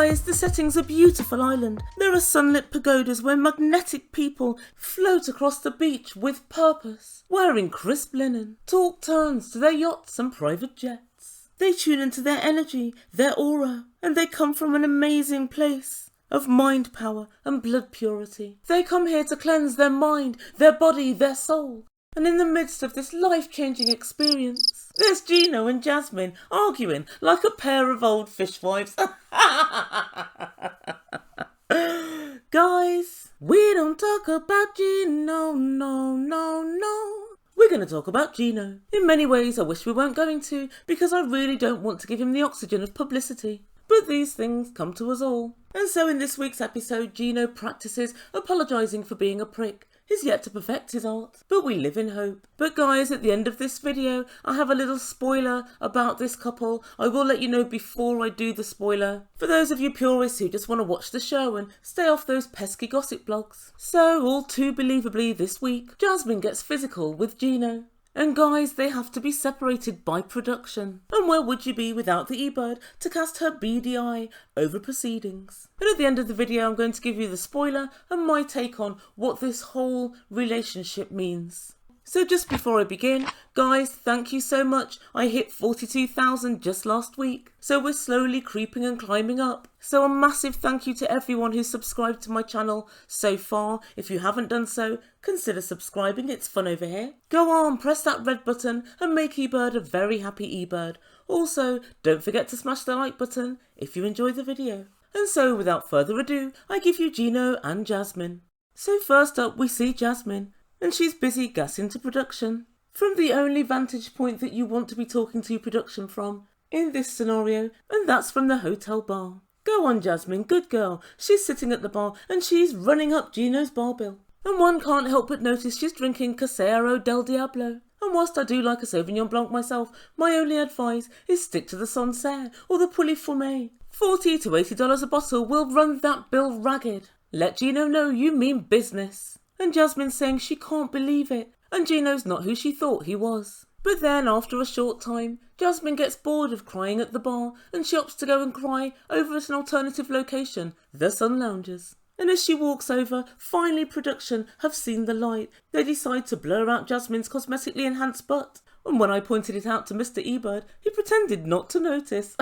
Guys, the setting's a beautiful island. There are sunlit pagodas where magnetic people float across the beach with purpose, wearing crisp linen. Talk turns to their yachts and private jets. They tune into their energy, their aura, and they come from an amazing place of mind power and blood purity. They come here to cleanse their mind, their body, their soul. And in the midst of this life-changing experience, there's Gino and Jasmine arguing like a pair of old fishwives. Guys, we don't talk about Gino, no. We're going to talk about Gino. In many ways, I wish we weren't going to, because I really don't want to give him the oxygen of publicity. But these things come to us all. And so in this week's episode, Gino practices apologising for being a prick. He's yet to perfect his art, but we live in hope. But guys, at the end of this video, I have a little spoiler about this couple. I will let you know before I do the spoiler, for those of you purists who just want to watch the show and stay off those pesky gossip blogs. So, all too believably this week, Jasmine gets physical with Gino. And guys, they have to be separated by production. And where would you be without the Ebird to cast her beady eye over proceedings? And at the end of the video, I'm going to give you the spoiler and my take on what this whole relationship means. So just before I begin, guys, thank you so much. I hit 42,000 just last week. So we're slowly creeping and climbing up. So a massive thank you to everyone who's subscribed to my channel so far. If you haven't done so, consider subscribing. It's fun over here. Go on, press that red button and make Ebird a very happy Ebird. Also, don't forget to smash the like button if you enjoy the video. And so without further ado, I give you Gino and Jasmine. So first up, we see Jasmine. And she's busy gassing to production. From the only vantage point that you want to be talking to production from in this scenario, and that's from the hotel bar. Go on, Jasmine, good girl. She's sitting at the bar and she's running up Gino's bar bill. And one can't help but notice she's drinking Casero del Diablo. And whilst I do like a Sauvignon Blanc myself, my only advice is stick to the Sancerre or the Pouilly Fumé. $40 to $80 a bottle will run that bill ragged. Let Gino know you mean business. And Jasmine's saying she can't believe it, and Gino's not who she thought he was. But then, after a short time, Jasmine gets bored of crying at the bar, and she opts to go and cry over at an alternative location, the Sun Loungers. And as she walks over, finally production have seen the light. They decide to blur out Jasmine's cosmetically enhanced butt. And when I pointed it out to Mr. Ebird, he pretended not to notice.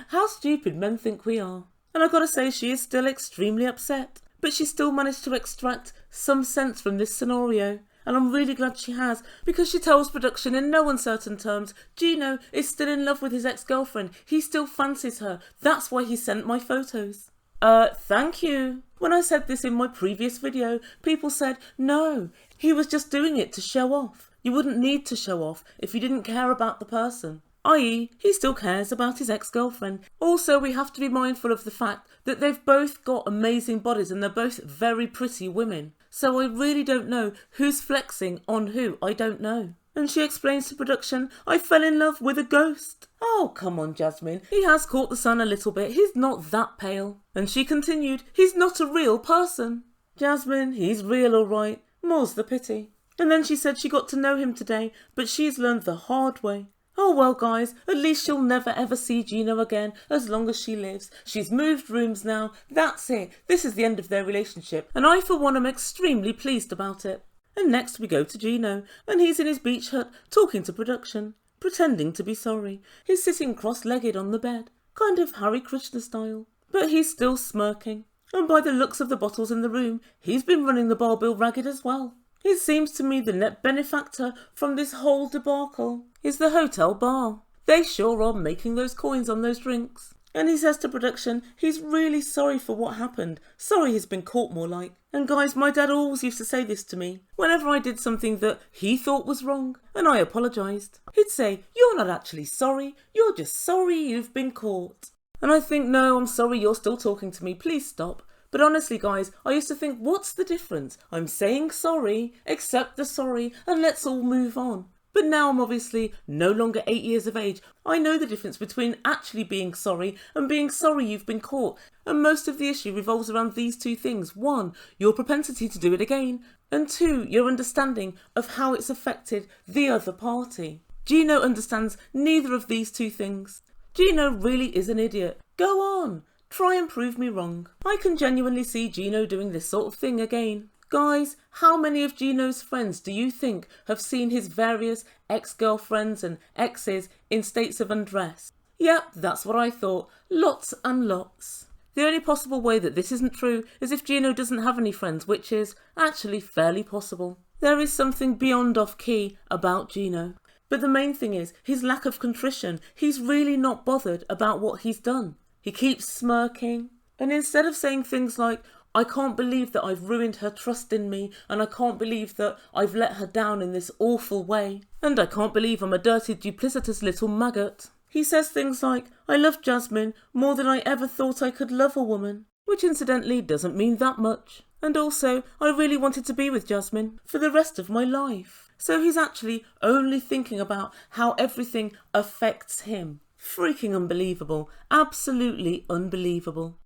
How stupid men think we are. And I've got to say, she is still extremely upset. But she still managed to extract some sense from this scenario. And I'm really glad she has, because she tells production in no uncertain terms, Gino is still in love with his ex-girlfriend. He still fancies her. That's why he sent my photos. Thank you. When I said this in my previous video, people said, no, he was just doing it to show off. You wouldn't need to show off if you didn't care about the person. I.e., he still cares about his ex-girlfriend. Also, we have to be mindful of the fact that they've both got amazing bodies and they're both very pretty women. So I really don't know who's flexing on who, I don't know. And she explains to production, I fell in love with a ghost. Oh, come on, Jasmine. He has caught the sun a little bit. He's not that pale. And she continued, he's not a real person. Jasmine, he's real all right. More's the pity. And then she said she got to know him today, but she's learned the hard way. Oh well guys, at least she'll never ever see Gino again as long as she lives. She's moved rooms now, that's it. This is the end of their relationship and I for one am extremely pleased about it. And next we go to Gino and he's in his beach hut talking to production, pretending to be sorry. He's sitting cross-legged on the bed, kind of Hare Krishna style, but he's still smirking. And by the looks of the bottles in the room, he's been running the bar bill ragged as well. It seems to me the net benefactor from this whole debacle is the hotel bar. They sure are making those coins on those drinks. And he says to production, he's really sorry for what happened. Sorry he's been caught more like. And guys, my dad always used to say this to me. Whenever I did something that he thought was wrong, and I apologised, he'd say, you're not actually sorry, you're just sorry you've been caught. And I think, no, I'm sorry you're still talking to me, please stop. But honestly guys, I used to think, what's the difference? I'm saying sorry, accept the sorry, and let's all move on. But now I'm obviously no longer 8 years of age. I know the difference between actually being sorry and being sorry you've been caught. And most of the issue revolves around these two things. 1, your propensity to do it again. And 2, your understanding of how it's affected the other party. Gino understands neither of these two things. Gino really is an idiot. Go on, try and prove me wrong. I can genuinely see Gino doing this sort of thing again. Guys, how many of Gino's friends do you think have seen his various ex-girlfriends and exes in states of undress? Yep, that's what I thought. Lots and lots. The only possible way that this isn't true is if Gino doesn't have any friends, which is actually fairly possible. There is something beyond off-key about Gino. But the main thing is his lack of contrition. He's really not bothered about what he's done. He keeps smirking. And instead of saying things like, I can't believe that I've ruined her trust in me, and I can't believe that I've let her down in this awful way, and I can't believe I'm a dirty, duplicitous little maggot, he says things like, I love Jasmine more than I ever thought I could love a woman, which incidentally doesn't mean that much. And also, I really wanted to be with Jasmine for the rest of my life. So he's actually only thinking about how everything affects him. Freaking unbelievable. Absolutely unbelievable.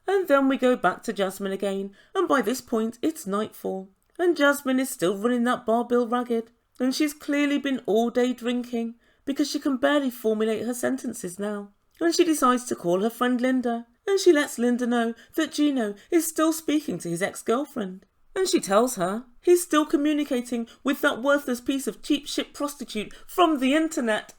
And then we go back to Jasmine again, and by this point it's nightfall. And Jasmine is still running that bar bill ragged. And she's clearly been all day drinking, because she can barely formulate her sentences now. And she decides to call her friend Linda, and she lets Linda know that Gino is still speaking to his ex-girlfriend. And she tells her he's still communicating with that worthless piece of cheap shit prostitute from the internet.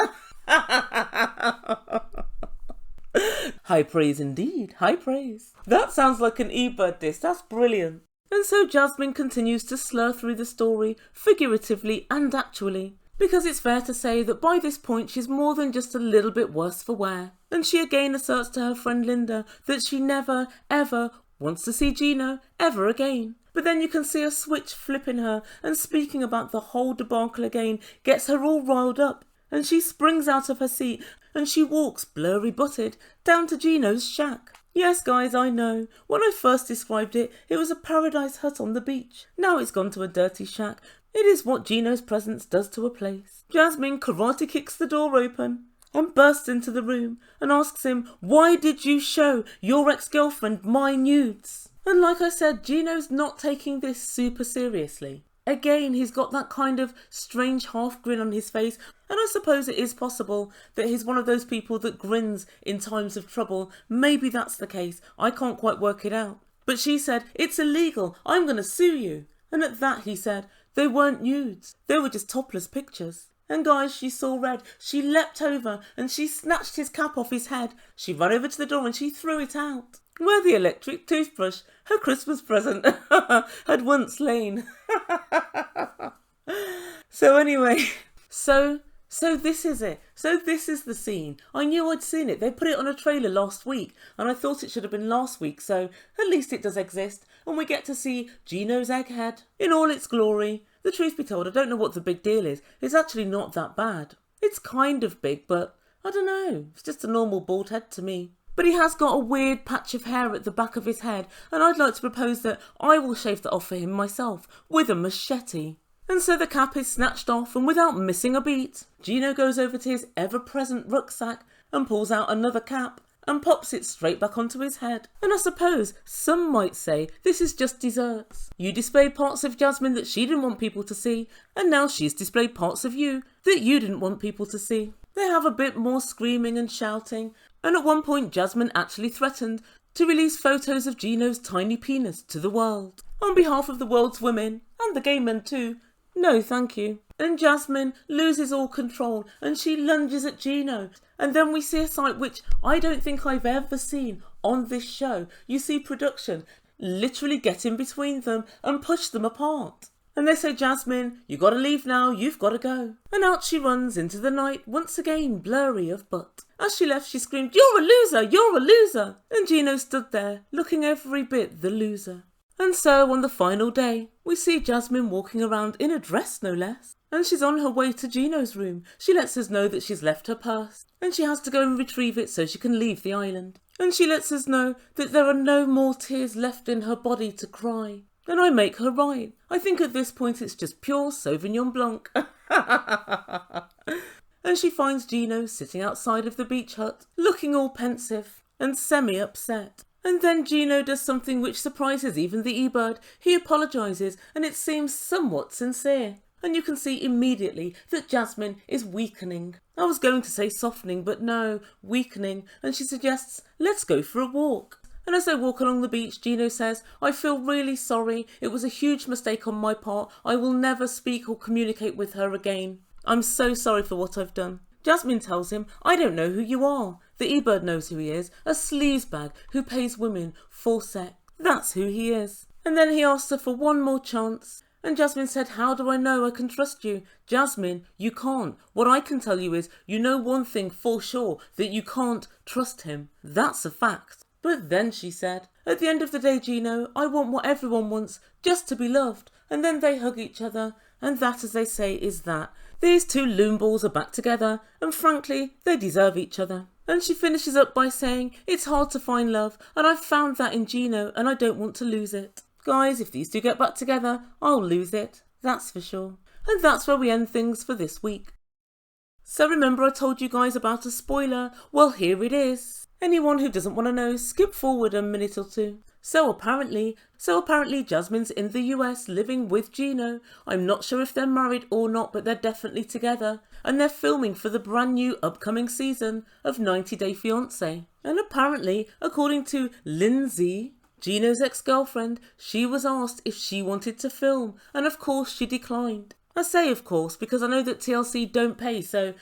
High praise indeed, high praise. That sounds like an Ebird diss, that's brilliant. And so Jasmine continues to slur through the story, figuratively and actually, because it's fair to say that by this point she's more than just a little bit worse for wear. And she again asserts to her friend Linda that she never, ever wants to see Gino ever again. But then you can see a switch flipping her, and speaking about the whole debacle again gets her all riled up, and she springs out of her seat and she walks blurry-butted down to Gino's shack. Yes guys, I know, when I first described it, it was a paradise hut on the beach. Now it's gone to a dirty shack. It is what Gino's presence does to a place. Jasmine karate kicks the door open and bursts into the room and asks him, why did you show your ex-girlfriend my nudes? And like I said, Gino's not taking this super seriously. Again, he's got that kind of strange half grin on his face, and I suppose it is possible that he's one of those people that grins in times of trouble. Maybe that's the case. I can't quite work it out. But she said, it's illegal. I'm going to sue you. And at that he said, they weren't nudes. They were just topless pictures. And guys, she saw red. She leapt over and she snatched his cap off his head. She ran over to the door and she threw it out, where the electric toothbrush, her Christmas present, had once lain. So anyway, so this is it. So this is the scene. I knew I'd seen it. They put it on a trailer last week, and I thought it should have been last week, so at least it does exist. And we get to see Gino's egghead in all its glory. The truth be told, I don't know what the big deal is. It's actually not that bad. It's kind of big, but I don't know. It's just a normal bald head to me. But he has got a weird patch of hair at the back of his head, and I'd like to propose that I will shave that off for him myself, with a machete. And so the cap is snatched off, and without missing a beat, Gino goes over to his ever-present rucksack and pulls out another cap and pops it straight back onto his head. And I suppose some might say this is just desserts. You displayed parts of Jasmine that she didn't want people to see, and now she's displayed parts of you that you didn't want people to see. They have a bit more screaming and shouting, and at one point Jasmine actually threatened to release photos of Gino's tiny penis to the world. On behalf of the world's women, and the gay men too, no thank you. And Jasmine loses all control and she lunges at Gino. And then we see a sight which I don't think I've ever seen on this show. You see production literally get in between them and push them apart. And they say, Jasmine, you gotta leave now, you've gotta go. And out she runs into the night, once again blurry of butt. As she left, she screamed, you're a loser, you're a loser. And Gino stood there, looking every bit the loser. And so on the final day, we see Jasmine walking around in a dress no less. And she's on her way to Gino's room. She lets us know that she's left her purse, and she has to go and retrieve it so she can leave the island. And she lets us know that there are no more tears left in her body to cry. And I make her right. I think at this point it's just pure Sauvignon Blanc. And she finds Gino sitting outside of the beach hut, looking all pensive and semi-upset. And then Gino does something which surprises even the Ebird. He apologises, and it seems somewhat sincere. and you can see immediately that Jasmine is weakening. I was going to say softening, but no, weakening, and she suggests, let's go for a walk. And as they walk along the beach, Gino says, I feel really sorry. It was a huge mistake on my part. I will never speak or communicate with her again. I'm so sorry for what I've done. Jasmine tells him, I don't know who you are. The Ebird knows who he is, a sleazebag who pays women for sex. That's who he is. And then he asks her for one more chance. And Jasmine said, how do I know I can trust you? Jasmine, you can't. What I can tell you is, you know one thing for sure, that you can't trust him. That's a fact. But then she said, at the end of the day, Gino, I want what everyone wants, just to be loved. And then they hug each other, and that, as they say, is that. These two loon balls are back together, and frankly, they deserve each other. And she finishes up by saying, it's hard to find love, and I've found that in Gino, and I don't want to lose it. Guys, if these two get back together, I'll lose it. That's for sure. And that's where we end things for this week. So remember I told you guys about a spoiler? Well, here it is. Anyone who doesn't want to know, skip forward a minute or two. So apparently Jasmine's in the US living with Gino. I'm not sure if they're married or not, but they're definitely together. And they're filming for the brand new upcoming season of 90 Day Fiancé. And apparently, according to Lindsay, Gino's ex-girlfriend, she was asked if she wanted to film, and of course she declined. I say of course because I know that TLC don't pay, so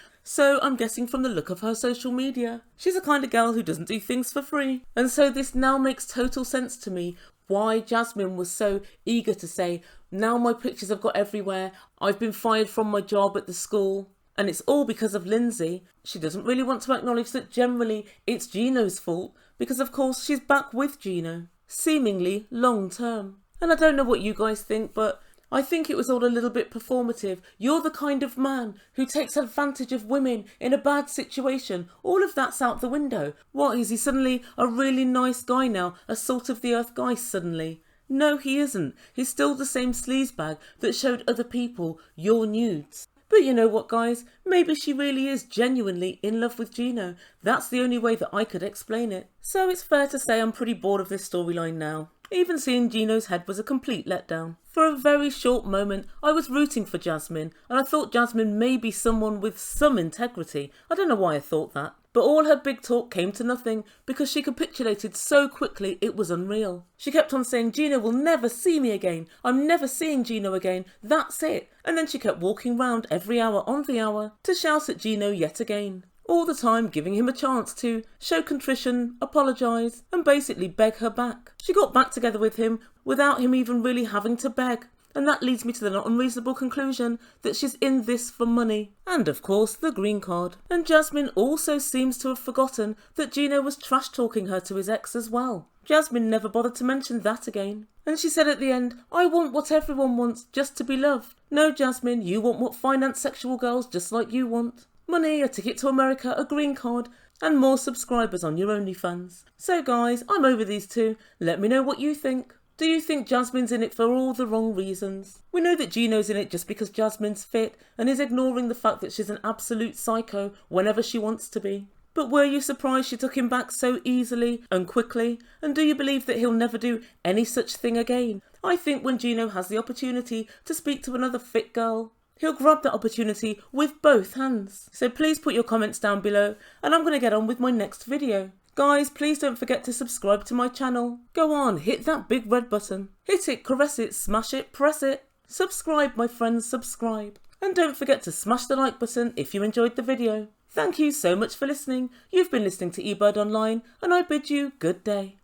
I'm guessing from the look of her social media. She's the kind of girl who doesn't do things for free. And so this now makes total sense to me why Jasmine was so eager to say, now my pictures have got everywhere, I've been fired from my job at the school, and it's all because of Lindsay. She doesn't really want to acknowledge that generally it's Gino's fault, because of course she's back with Gino, seemingly long term. And I don't know what you guys think, but I think it was all a little bit performative. You're the kind of man who takes advantage of women in a bad situation. All of that's out the window. What, is he suddenly a really nice guy now? A salt of the earth guy suddenly? No, he isn't. He's still the same sleazebag that showed other people your nudes. But you know what, guys? Maybe she really is genuinely in love with Gino. That's the only way that I could explain it. So it's fair to say I'm pretty bored of this storyline now. Even seeing Gino's head was a complete letdown. For a very short moment, I was rooting for Jasmine, and I thought Jasmine may be someone with some integrity. I don't know why I thought that. But all her big talk came to nothing, because she capitulated so quickly it was unreal. She kept on saying, Gino will never see me again. I'm never seeing Gino again. That's it. And then she kept walking round every hour on the hour to shout at Gino yet again. All the time giving him a chance to show contrition, apologise, and basically beg her back. She got back together with him without him even really having to beg. And that leads me to the not unreasonable conclusion that she's in this for money. And of course, the green card. And Jasmine also seems to have forgotten that Gino was trash-talking her to his ex as well. Jasmine never bothered to mention that again. And she said at the end, I want what everyone wants, just to be loved. No, Jasmine, you want what finance sexual girls just like you want. Money, a ticket to America, a green card, and more subscribers on your OnlyFans. So guys, I'm over these two. Let me know what you think. Do you think Jasmine's in it for all the wrong reasons? We know that Gino's in it just because Jasmine's fit and is ignoring the fact that she's an absolute psycho whenever she wants to be. But were you surprised she took him back so easily and quickly? And do you believe that he'll never do any such thing again? I think when Gino has the opportunity to speak to another fit girl, he'll grab that opportunity with both hands. So please put your comments down below, and I'm going to get on with my next video. Guys, please don't forget to subscribe to my channel. Go on, hit that big red button. Hit it, caress it, smash it, press it. Subscribe, my friends, subscribe. And don't forget to smash the like button if you enjoyed the video. Thank you so much for listening. You've been listening to Ebird Online, and I bid you good day.